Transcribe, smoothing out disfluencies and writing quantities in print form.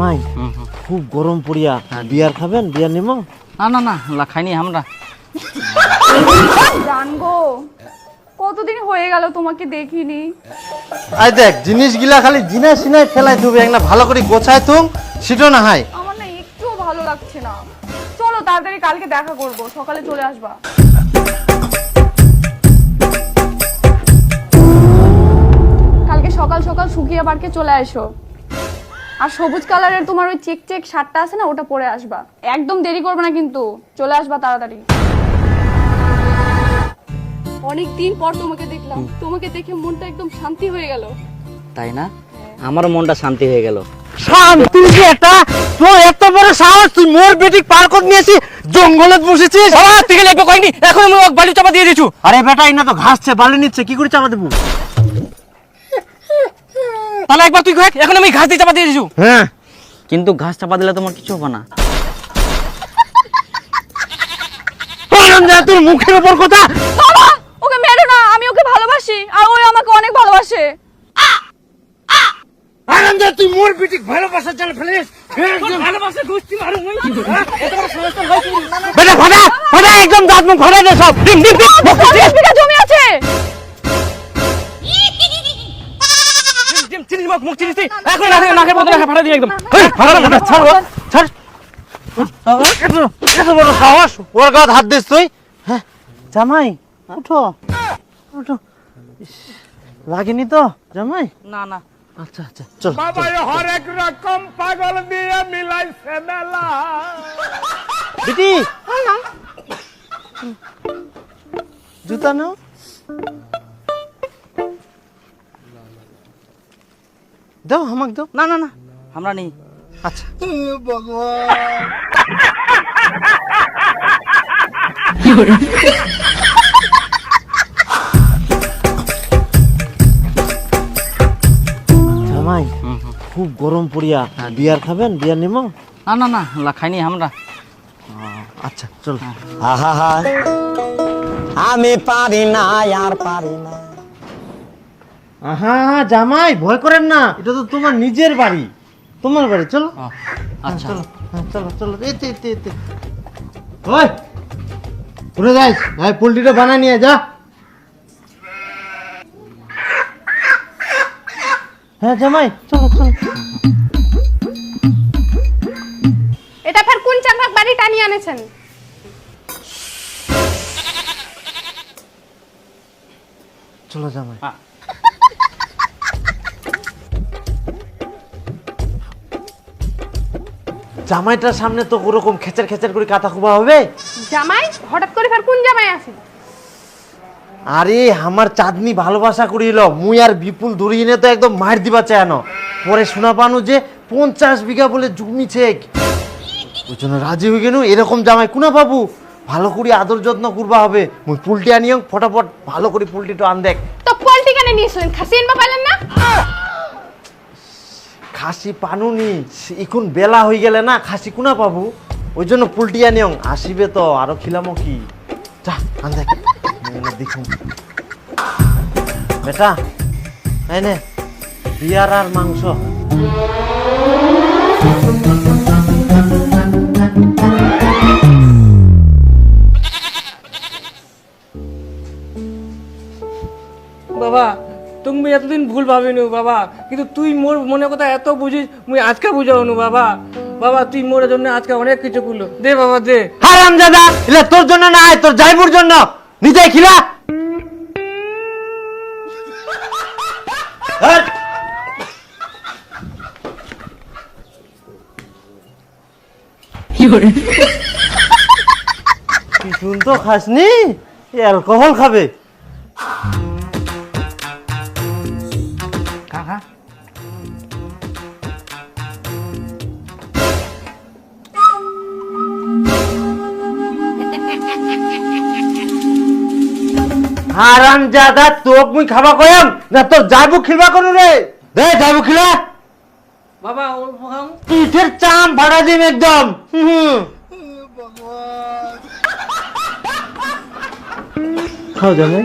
জামাই খুব গরম পড়িয়া বিয়ার খাবেন? বিয়ার নিমো? না না না খাইনি আমরা। জানগো কতদিন হয়ে গেল তোমাকে দেখিনি। আই দেখ জিনিসগুলা খালি জিনা সিনায় ফেলাই দেবে, একটা ভালো করে গোছায় তুম সেটা না হয়। আমার না একটুও ভালো লাগছে না। চলো তাড়াতাড়ি কালকে দেখা করব, সকালে চলে আসবা। কালকে সকাল সকাল শুকিয়ে পার্কে চলে আসো। আর সবুজ কালারের তোমার ওই চেক চেক শার্টটা আছে না, ওটা পরে আসবা। একদম দেরি করবে না কিন্তু, চলে আসবা তাড়াতাড়ি। অনেকদিন পর তোমাকে দেখলাম, তোমাকে দেখে মনটা একদম শান্তি হয়ে গেল। তাই না? আমার মনটা শান্তি হয়ে গেল। শান্তি যে এটা, তোর এত বড় সাহস, তুই মোর বেটি পার্কত নিয়েছি, জঙ্গলে বসেছিস। বাবা তুই লাগবে কইনি, এখন আমি বাড়ি চাপা দিয়ে দিছু। আরে বেটা ইনা তো ঘাসছে, বালি নিচ্ছে, কি করে চাপা দেবো? তাহলে একবার তুই কই, এখন আমি ঘাস দিয়ে চাপা দিয়ে দিছু। হ্যাঁ কিন্তু ঘাস চাপা দিলে তোমার কিছু হবে না। তোর মুখের উপর কথা। বাবা ওকে মেরো না, আমি ওকে ভালোবাসি আর ওই আমাকে অনেক ভালোবাসে। আনন্দ তুই মোর বেটি ভালোবাসার জন্য ফেলিস। ভালোবাসা গোষ্ঠী মারু মই। বেটা ফাটা ফাটা, একদম দাঁত মুখ ফাটাই দে সব। ডিম ডিম ডিম। 40 বিঘা জমি আছে। চিনিস মুখ চিনিস তুই, এখন নাকের বদলে ফাটা দিয়ে একদম। এই ফাটা ফাটা ছাড় ও, ছাড়। এত বড় সাহস, ওর গায়ে হাত দিস তুই? হ্যাঁ জামাই উঠো উঠো। ইস, লাগেনি তো জামাই? না না আচ্ছা আচ্ছা চল। বাবা হরেক রকম পাগল দিয়ে মিলাইছে মেলা। বেটি জুতা নাও। দাও আমাকে দাও। না না না আমরা নেই। আচ্ছা জামাই খুব গরম পড়িয়া বিয়ার খাবেন? বিয়ার নিমো? না না না খাইনি আমরা। আচ্ছা চল। আহা আমি পারি না আর পারি না। আহা জামাই ভয় করেন না, এটা তো তোমার নিজের বাড়ি, তোমার বাড়ি। চলো আচ্ছা চলো চলো চলো। এতে এতে এতে ওই ঘুরে যাই, ভাই পোল্ট্রিটা বানায় নিয়ে যা। হ্যাঁ জামাই চলো চলো। এটা ফের কোন চাকরাক বাড়ি টানিয়ে আনেছেন? চলো জামাই। জামাইটার সামনে তো ওরকম খেচার খেচার করে কাতা খুবা হবে? জামাই হঠাৎ করে ফের কোন জামাই আছে? আরে আমার চাঁদনি ভালোবাসা করিল, মুই আর বিপুল দূরিনে তো একদম মার দিবা চায়ানো। পরে শোনা পানো যে 50 বিঘা বলে জমি ছেক, ওই জন্য রাজি হয়ে গেল। এরকম জামাই কুনা পাবো? ভালো করে আদর যত্ন করবা হবে। মুই পুলটি আনিও, ফটাফট ভালো করে পুলটিটা আন দেখ। তো পোল্ট্রি কেন নিয়েছিলেন? খাসি এনবা পাইলেন না? খাসি পানুনি, এখন বেলা হয়ে গেলে না, খাসি কুনা পাবো? ওই জন্য পুলটি আনিও, আসিবে তো আরো খিলামো কি। যা আন দেখ দেখুন বেটা, এই নে বিয়ার আর মাংস। বাবা তুমি এতদিন ভুল ভাবিনু বাবা, কিন্তু তুই মোর মনে কথা এত বুঝিস, মুই আজকে বুঝাওনু বাবা। বাবা তুই মোর জন্য আজকে অনেক কিছু করলো, দে বাবা দে। হারামজাদা, এলা তোর জন্য না, তোর জাইবুর জন্য। নিজে খিলা। পিছুন তো খাসনি, অ্যালকোহল খাবে। কাকা হারামজাদা, তোক মুই খাবা কয়াম না তোর জাইবু খিলবা করু রে? দে জাইবু খিলা। বাবা ওর ভাঙ পিঠের চাম ফাটা দিম একদম। খাও জামাই।